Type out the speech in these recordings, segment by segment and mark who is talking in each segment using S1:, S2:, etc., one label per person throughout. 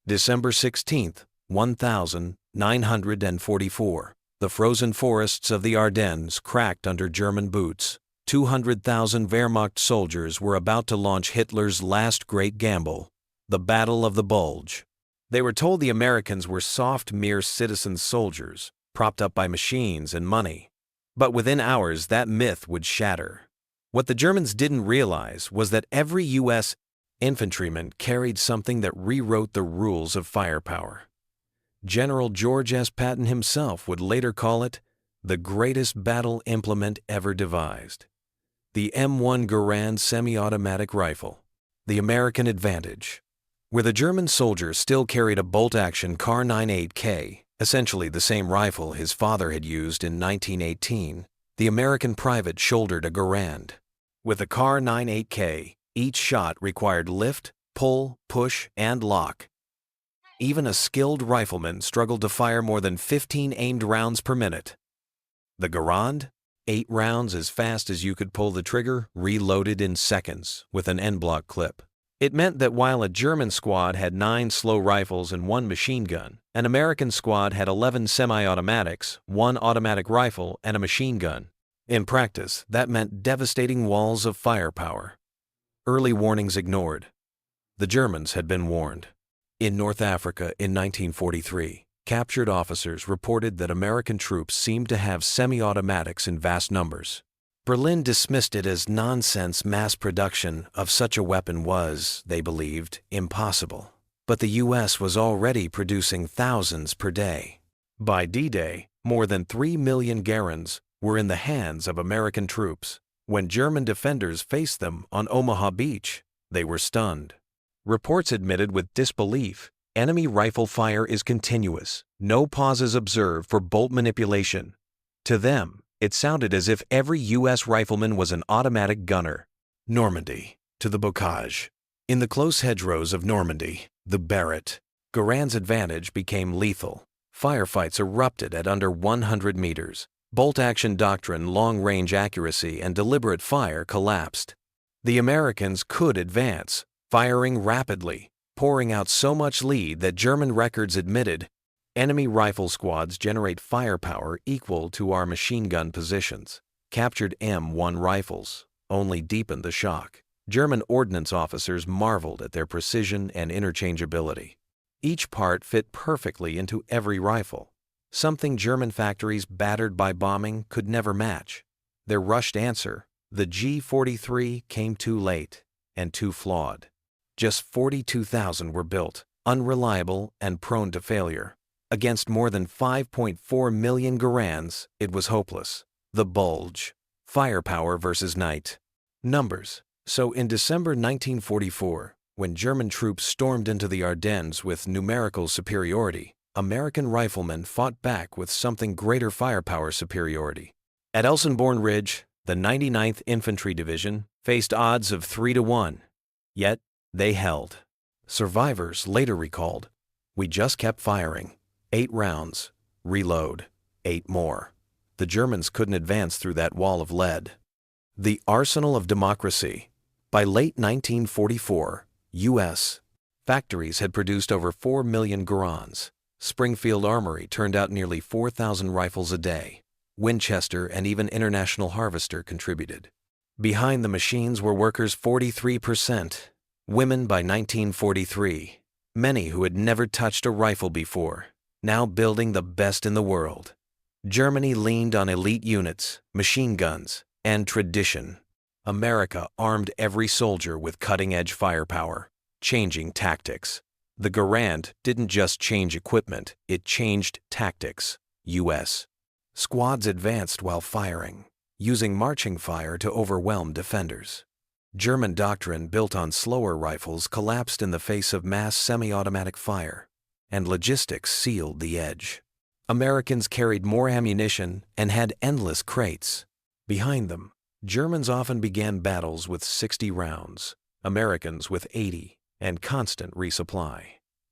S1: December 16, 1944. The frozen forests of the Ardennes cracked under German boots. 200,000 Wehrmacht soldiers were about to launch Hitler's last great gamble, the Battle of the Bulge. They were told the Americans were soft, mere citizen soldiers, propped up by machines and money. But within hours, that myth would shatter. What the Germans didn't realize was that every U.S. infantryman carried something that rewrote the rules of firepower. General George S. Patton himself would later call it the greatest battle implement ever devised. The M1 Garand semi-automatic rifle, the American advantage. Where the German soldier still carried a bolt-action Kar 98K, essentially the same rifle his father had used in 1918, the American private shouldered a Garand. With the Kar 98K, each shot required lift, pull, push, and lock. Even a skilled rifleman struggled to fire more than 15 aimed rounds per minute. The Garand? 8 rounds as fast as you could pull the trigger, reloaded in seconds with an en-bloc clip. It meant that while a German squad had 9 slow rifles and 1 machine gun, an American squad had 11 semi-automatics, 1 automatic rifle, and a machine gun. In practice, that meant devastating walls of firepower. Early warnings ignored. The Germans had been warned. In North Africa in 1943, captured officers reported that American troops seemed to have semi-automatics in vast numbers. Berlin dismissed it as nonsense. Mass production of such a weapon was, they believed, impossible. But the U.S. was already producing thousands per day. By D-Day, more than 3 million Garands were in the hands of American troops. When German defenders faced them on Omaha Beach, they were stunned. Reports admitted with disbelief, enemy rifle fire is continuous, no pauses observed for bolt manipulation. To them, it sounded as if every U.S. rifleman was an automatic gunner. Normandy, to the bocage. In the close hedgerows of Normandy, the Barrett, Garand's advantage became lethal. Firefights erupted at under 100 meters. Bolt-action doctrine, long-range accuracy, and deliberate fire collapsed. The Americans could advance, firing rapidly, pouring out so much lead that German records admitted enemy rifle squads generate firepower equal to our machine gun positions. Captured M1 rifles only deepened the shock. German ordnance officers marveled at their precision and interchangeability. Each part fit perfectly into every rifle, something German factories battered by bombing could never match. Their rushed answer, the G-43, came too late and too flawed. Just 42,000 were built, unreliable and prone to failure. Against more than 5.4 million Garands, it was hopeless. The Bulge. Firepower versus night. Numbers. So in December 1944, when German troops stormed into the Ardennes with numerical superiority, American riflemen fought back with something greater firepower superiority. At Elsenborn Ridge, the 99th Infantry Division faced odds of 3-1. Yet, they held. Survivors later recalled, "We just kept firing. 8 rounds. Reload. 8 more." The Germans couldn't advance through that wall of lead. The arsenal of democracy. By late 1944, U.S. factories had produced over 4 million Garands. Springfield Armory turned out nearly 4,000 rifles a day. Winchester and even International Harvester contributed. Behind the machines were workers 43%. Women by 1943. Many who had never touched a rifle before, now building the best in the world. Germany leaned on elite units, machine guns, and tradition. America armed every soldier with cutting-edge firepower, changing tactics. The Garand didn't just change equipment, it changed tactics. U.S. squads advanced while firing, using marching fire to overwhelm defenders. German doctrine built on slower rifles collapsed in the face of mass semi-automatic fire, and logistics sealed the edge. Americans carried more ammunition and had endless crates. Behind them, Germans often began battles with 60 rounds, Americans with 80, and constant resupply.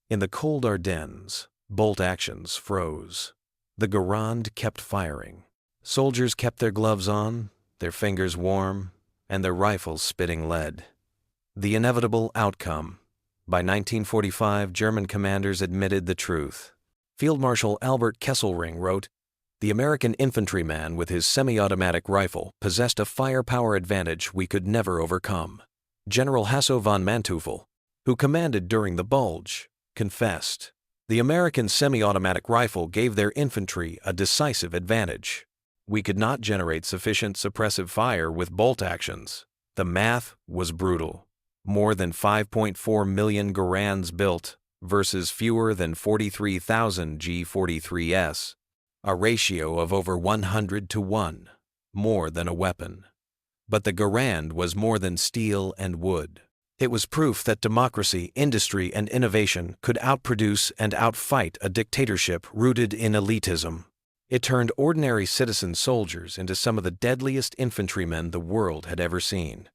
S1: In the cold Ardennes, bolt actions froze. The Garand kept firing. Soldiers kept their gloves on, their fingers warm, and their rifles spitting lead. The inevitable outcome, By 1945, German commanders admitted the truth. Field Marshal Albert Kesselring wrote, "The American infantryman with his semi-automatic rifle possessed a firepower advantage we could never overcome." General Hasso von Manteuffel, who commanded during the Bulge, confessed, "The American semi-automatic rifle gave their infantry a decisive advantage. We could not generate sufficient suppressive fire with bolt actions. The math was brutal. More than 5.4 million Garands built versus fewer than 43,000 G43s. A ratio of over 100 to 1, more than a weapon. But the Garand was more than steel and wood. It was proof that democracy, industry, and innovation could outproduce and outfight a dictatorship rooted in elitism. It turned ordinary citizen soldiers into some of the deadliest infantrymen the world had ever seen.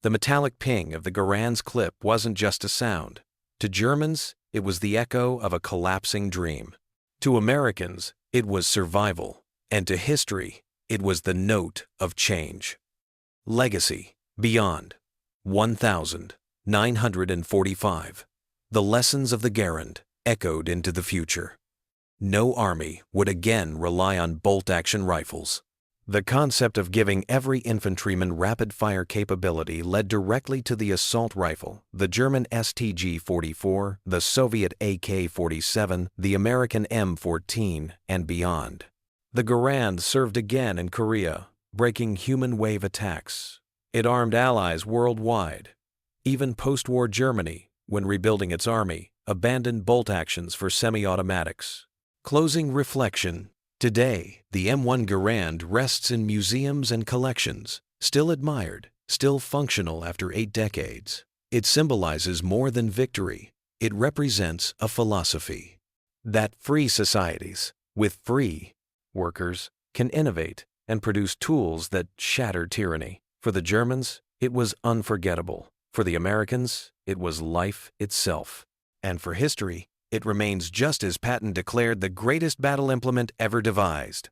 S1: The metallic ping of the Garand's clip wasn't just a sound. To Germans, it was the echo of a collapsing dream. To Americans, it was survival. And to history, it was the note of change. Legacy. Beyond. 1945. The lessons of the Garand echoed into the future. No army would again rely on bolt-action rifles. The concept of giving every infantryman rapid-fire capability led directly to the assault rifle, the German STG-44, the Soviet AK-47, the American M14, and beyond. The Garand served again in Korea, breaking human wave attacks. It armed allies worldwide. Even post-war Germany, when rebuilding its army, abandoned bolt actions for semi-automatics. Closing reflection. Today, the M1 Garand rests in museums and collections, still admired, still functional after 8 decades. It symbolizes more than victory. It represents a philosophy that free societies, with free workers, can innovate and produce tools that shatter tyranny. For the Germans, it was unforgettable. For the Americans, it was life itself. And for history, it remains just as Patton declared the greatest battle implement ever devised.